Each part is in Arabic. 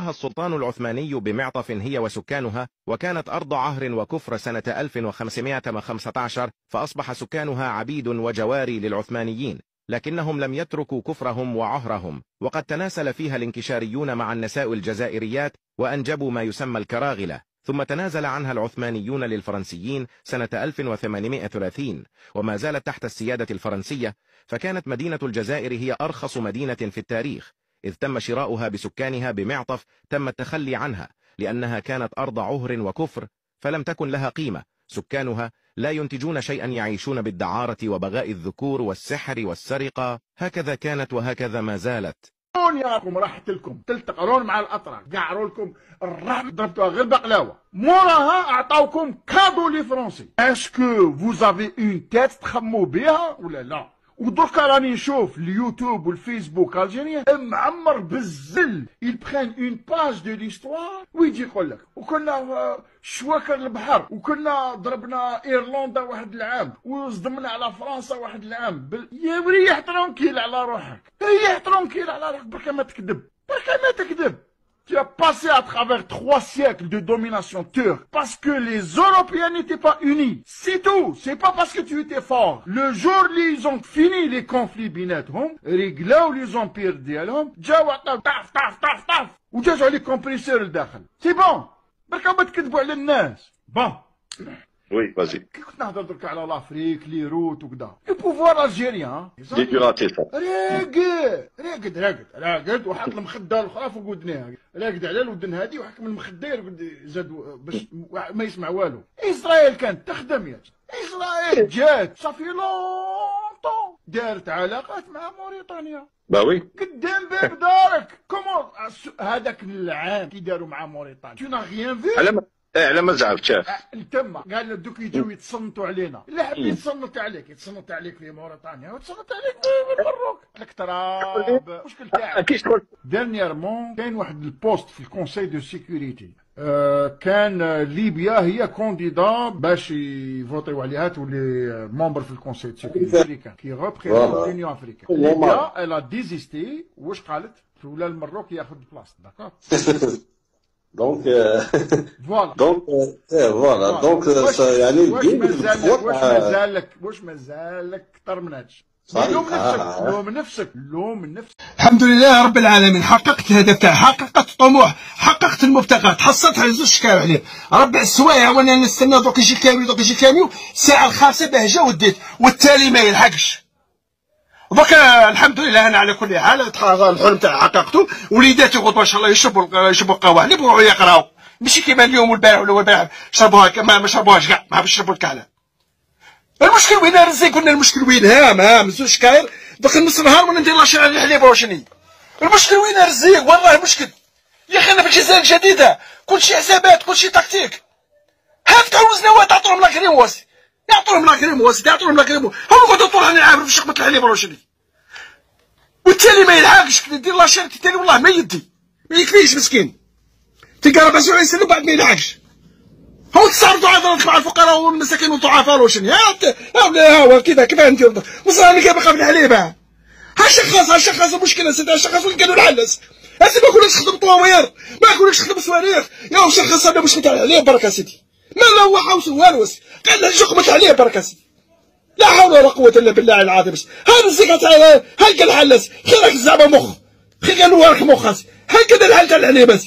السلطان العثماني بمعطف هي وسكانها، وكانت أرض عهر وكفر سنة 1515، فأصبح سكانها عبيد وجواري للعثمانيين، لكنهم لم يتركوا كفرهم وعهرهم، وقد تناسل فيها الانكشاريون مع النساء الجزائريات وأنجبوا ما يسمى الكراغلة، ثم تنازل عنها العثمانيون للفرنسيين سنة 1830، وما زالت تحت السيادة الفرنسية، فكانت مدينة الجزائر هي أرخص مدينة في التاريخ، إذ تم شراؤها بسكانها بمعطف تم التخلي عنها، لأنها كانت أرض عهر وكفر، فلم تكن لها قيمة. سكانها لا ينتجون شيئا، يعيشون بالدعارة وبغاء الذكور والسحر والسرقة، هكذا كانت وهكذا ما زالت. ياكم راحت لكم تلتقرون مع الأطراف، قعروا لكم الرحم، ضربتوها غير بقلاوة، موراها أعطاوكم كادو لي فرونسي. اسكو فوزافي اون تيت تخموا بها ولا لا؟ ودركا راني نشوف اليوتيوب والفيسبوك الجيريان معمر بالزل، يبخان اون باج دو ليستوار ويجي يقول لك وكنا شواكر البحر، وكنا ضربنا ايرلندا واحد العام، وصدمنا على فرنسا واحد العام يا وريح ترونكيل على روحك، ريح ترونكيل على روحك، بركا ما تكذب، بركا ما تكذب. Tu as passé à travers 3 siècles de domination turque parce que les Européens n'étaient pas unis. C'est tout. C'est pas parce que tu étais fort. Le jour où ils ont fini les conflits بيناتهم, رجلاو les empires ديالهم, جاو عطاو طاف طاف طاف طاف وجازوا عليه كومبريسور لداخل. سي بون. بركا ما تكذبوا على الناس. بون. وي فازي. كي كنت نهضر درك على لافريك لي روت وكذا. لو بوفوار الجيريان. دي بيراتيسا. راقد وحط المخده الاخرى فوق ودنيها، راقد على الودن هذه وحكم المخده يرقد زاد باش ما يسمع والو. اسرائيل كانت تخدم يا اسرائيل جات صافي لونطون دارت علاقات مع موريتانيا. باوي قدام باب دارك كومون هذاك العام كي داروا مع موريتانيا. تو نا غيان في على ما زعف شاف تما قال لك دوك يجوا يتصنتوا علينا، لا حب يتصنت عليك، يتصنت عليك في موريتانيا ويتصنت عليك في المروك، لك تراب المشكل تاعك. ديرنييرمون كاين واحد البوست في الكونساي دو سيكوريتي، كان ليبيا هي كونديدا باش يفوتيو عليها تولي ممبر في الكونساي دو سيكوريتي افريكان كي ريبريزونت لونيون افريكان. ليبيا الا ديزيستي، واش قالت؟ ولا المروك ياخذ بلاصه، داكور. دونك فوالا فوالا دونك يعني واش مازالك اكثر من هادشي. لوم نفسك. الحمد لله رب العالمين، حققت الهدف تاعي، حققت الطموح، حققت المبتغى، تحصلت على زوج شكاير عليه، ربع السوايع وانا نستنى دوك يجي الكاميو الساعه الخامسه باه جا وديت، والتالي ما يلحقش. دوك الحمد لله انا على كل حال الحلم تاعي حققته، وليداتي غدوه ان شاء الله يشربوا القهوه اللي بغاو يقراو، ماشي كيما اليوم والبارح ولا البارح شربوها ما شربوهاش كاع، ما يشربوا الكحله. المشكل وين رزي؟ قلنا المشكل وين؟ هام زوج شكاير دوك نص نهار وانا ندير لاشين على الحليب وشني. المشكل وين رزي؟ والله المشكل يا اخي انا في الجزائر الجديده كلشي حسابات كلشي تكتيك. فتحوا الوزنوات عطوهم لاكريم واسي، يعطوهم لاكريم هم يقعدوا طول راني عامر في شقبه الحليب وشني. والتالي ما يلحقش ندير لاشين التالي والله ما يدي ما يكفيش مسكين تلقى 24 سنه بعد ما يلحقش. هو تصرفوا عضلات مع الفقراء والمساكين والضعفاء وشني. ها هو كذا ندير وصراني كيف بقى في الحليب. ها شخص المشكله سيدي، شخص وين كانوا العلس هسه ما كناش نخدم طواوير، ما كناش نخدم صواريخ، يا شخص انا مش نتاع الحليب بركه سيدي، ما لا هو حوس والو قال له شقمه الحليب بركه سيدي، لا حول ولا قوه الا بالله العظيم. هذا الزكاه تاع هاي قال الحلس خيرك زعما مخ خير قالوا راك مخ هكذا الحل تاع الحليب.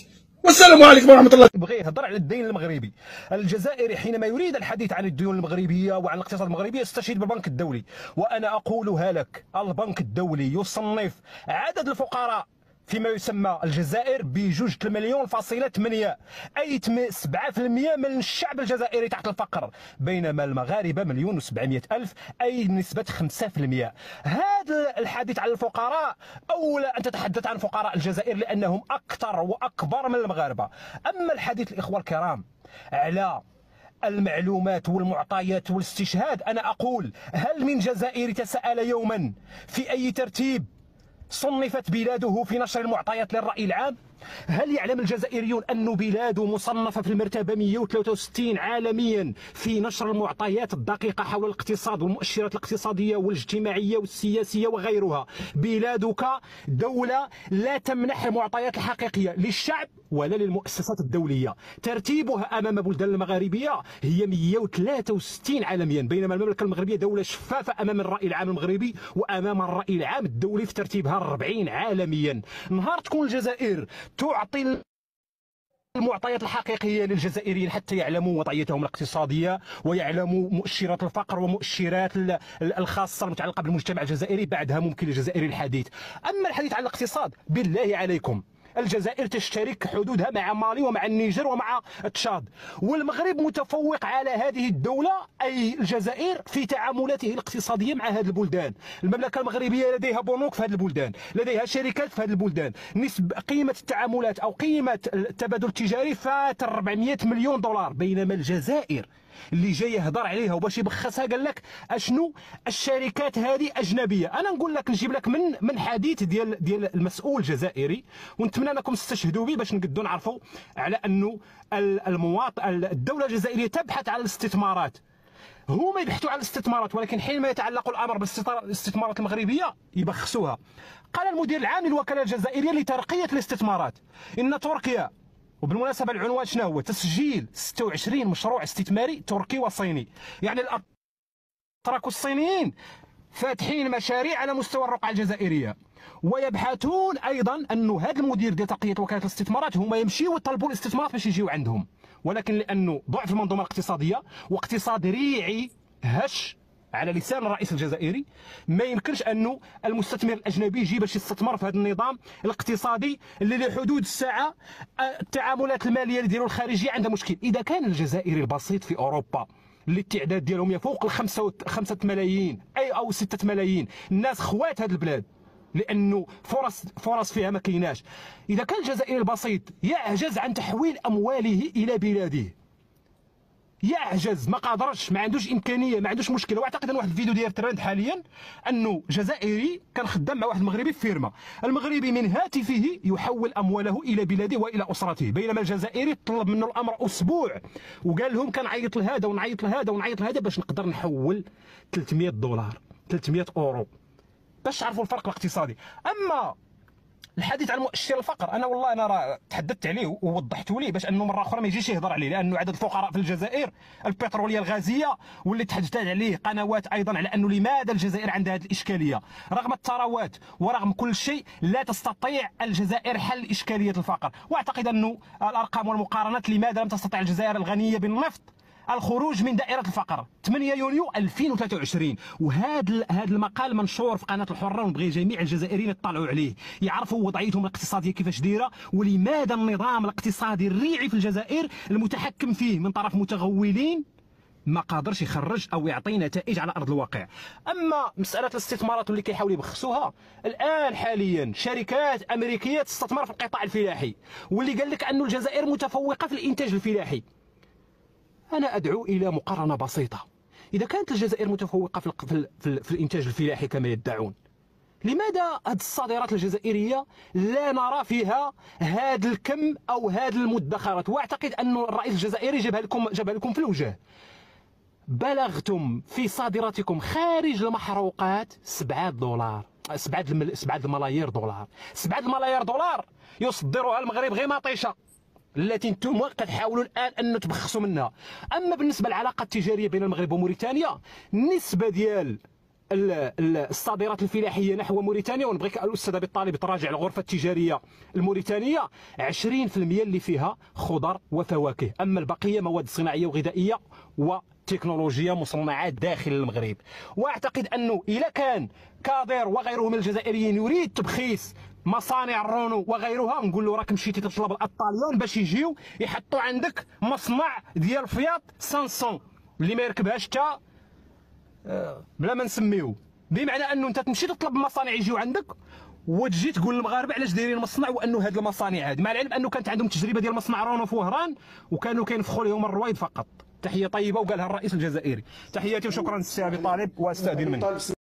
والسلام عليكم ورحمه الله. بغي يهضر على الدين المغربي. الجزائري حينما يريد الحديث عن الديون المغربية وعن الاقتصاد المغربي يستشهد بالبنك الدولي، وانا اقولها لك، البنك الدولي يصنف عدد الفقراء فيما يسمى الجزائر بجوج مليون فاصلة 8، أي 7% من الشعب الجزائري تحت الفقر، بينما المغاربة 1,700,000 أي نسبة 5%. هذا الحديث عن الفقراء أولى أن تتحدث عن فقراء الجزائر لأنهم أكثر وأكبر من المغاربة. أما الحديث الإخوة الكرام على المعلومات والمعطيات والاستشهاد، أنا أقول هل من جزائري تساءل يوما في أي ترتيب صنفت بلاده في نشر المعطيات للرأي العام؟ هل يعلم الجزائريون أن بلاد مصنفة في المرتبة 163 عالميا في نشر المعطيات الدقيقة حول الاقتصاد والمؤشرات الاقتصادية والاجتماعية والسياسية وغيرها؟ بلادك دولة لا تمنح المعطيات الحقيقية للشعب ولا للمؤسسات الدولية. ترتيبها أمام بلدان المغاربية هي 163 عالميا، بينما المملكة المغربية دولة شفافة أمام الرأي العام المغربي وأمام الرأي العام الدولي في ترتيبها 40 عالميا. نهار تكون الجزائر تعطي المعطيات الحقيقية للجزائريين حتى يعلموا وضعيتهم الاقتصادية ويعلموا مؤشرات الفقر ومؤشرات الخاصة المتعلقة بالمجتمع الجزائري، بعدها ممكن الجزائري الحديث. أما الحديث عن الاقتصاد، بالله عليكم، الجزائر تشترك حدودها مع مالي ومع النيجر ومع تشاد، والمغرب متفوق على هذه الدولة أي الجزائر في تعاملاته الاقتصادية مع هذه البلدان. المملكة المغربية لديها بنوك في هذه البلدان، لديها شركات في هذه البلدان، قيمة التعاملات أو قيمة التبادل التجاري فات 400 مليون دولار، بينما الجزائر اللي جاي يهضر عليها وباش يبخسها قال لك اشنو الشركات هذه اجنبيه. انا نقول لك نجيب لك من حديث ديال المسؤول الجزائري، ونتمنى انكم تستشهدوا به باش نقدروا نعرفوا على انه الدوله الجزائريه تبحث عن الاستثمارات. هما يبحثوا عن الاستثمارات، ولكن حينما يتعلق الامر بالاستثمارات المغربيه يبخسوها. قال المدير العام للوكاله الجزائريه لترقيه الاستثمارات ان تركيا، وبالمناسبة العنوان شنو هو؟ تسجيل 26 مشروع استثماري تركي وصيني، يعني الأتراك الصينيين فاتحين مشاريع على مستوى الرقعة الجزائرية، ويبحثون أيضا أنه هذا المدير ديال ترقية وكالة الاستثمارات هما يمشيوا يطلبوا الاستثمارات باش يجيو عندهم، ولكن لأنه ضعف المنظومة الاقتصادية واقتصاد ريعي هش على لسان الرئيس الجزائري، ما يمكنش انه المستثمر الاجنبي يجي باش يستثمر في هذا النظام الاقتصادي اللي لحدود الساعه التعاملات الماليه اللي ديالو الخارجيه عندها مشكل. اذا كان الجزائري البسيط في اوروبا اللي التعداد ديالهم يفوق ال 5 ملايين او 6 ملايين، الناس خوات هذه البلاد لانه فرص فيها ما كايناش، اذا كان الجزائري البسيط يعجز عن تحويل امواله الى بلاده، يعجز، ما قادرش، ما عندوش امكانيه، ما عندوش مشكله. واعتقد ان واحد الفيديو داير ترند حاليا انه جزائري كان خدام مع واحد المغربي في فيرما، المغربي من هاتفه يحول امواله الى بلاده والى اسرته، بينما الجزائري طلب منه الامر اسبوع وقال لهم كنعيط لهذا ونعيط لهذا ونعيط لهذا باش نقدر نحول 300 دولار 300 اورو، باش تعرفوا الفرق الاقتصادي. اما الحديث عن مؤشر الفقر، انا والله انا راه تحدثت عليه ووضحته ليه باش انه مره اخرى ما يجيش يهضر عليه، لانه عدد الفقراء في الجزائر البتروليه الغازيه واللي تحدثت عليه قنوات ايضا على انه لماذا الجزائر عندها هذه الاشكاليه رغم الثروات ورغم كل شيء، لا تستطيع الجزائر حل اشكاليه الفقر. واعتقد انه الارقام والمقارنات، لماذا لم تستطع الجزائر الغنيه بالنفط الخروج من دائرة الفقر 8 يونيو 2023. وهذا المقال منشور في قناة الحرة، ونبغي جميع الجزائريين يطلعوا عليه يعرفوا وضعيتهم الاقتصادية كيفاش دايرة، ولماذا النظام الاقتصادي الريعي في الجزائر المتحكم فيه من طرف متغولين ما قادرش يخرج او يعطي نتائج على ارض الواقع. اما مساله الاستثمارات اللي كيحاولوا يبخسوها الان حاليا شركات امريكيه تستثمر في القطاع الفلاحي، واللي قال لك انه الجزائر متفوقه في الانتاج الفلاحي. أنا أدعو إلى مقارنة بسيطة، إذا كانت الجزائر متفوقة في الإنتاج الفلاحي كما يدعون، لماذا هذه الصادرات الجزائرية لا نرى فيها هذا الكم أو هذه المدخرات؟ وأعتقد أن الرئيس الجزائري جابها لكم في الوجه. بلغتم في صادراتكم خارج المحروقات 7 ملايير دولار 7 ملايير دولار يصدرها المغرب غير مطيشة، التي انتم كتحاولوا الان ان تبخسوا منها. اما بالنسبه للعلاقه التجاريه بين المغرب وموريتانيا، النسبه ديال الصادرات الفلاحيه نحو موريتانيا، ونبغيك الاستاذ ابي طالب تراجع الغرفه التجاريه الموريتانيه، 20% اللي فيها خضر وفواكه، اما البقيه مواد صناعيه وغذائيه وتكنولوجيا مصنعات داخل المغرب. واعتقد انه اذا كان كادر وغيره من الجزائريين يريد تبخيس مصانع الرونو وغيرها، نقول له راك مشيتي تطلب الطاليان باش يجيو يحطوا عندك مصنع ديال فيات 500 اللي ما يركبهاش حتى بلا ما نسميوه، بمعنى انه انت تمشي تطلب المصانع يجيو عندك وتجي تقول للمغاربه علاش دايرين مصنع، وانه هذه المصانع هذه، مع العلم انه كانت عندهم تجربه ديال مصنع رونو في وهران وكانوا كينفخوا لهم الرويض فقط. تحيه طيبه وقالها الرئيس الجزائري. تحياتي وشكرا السي ابي طالب واستاذن منك.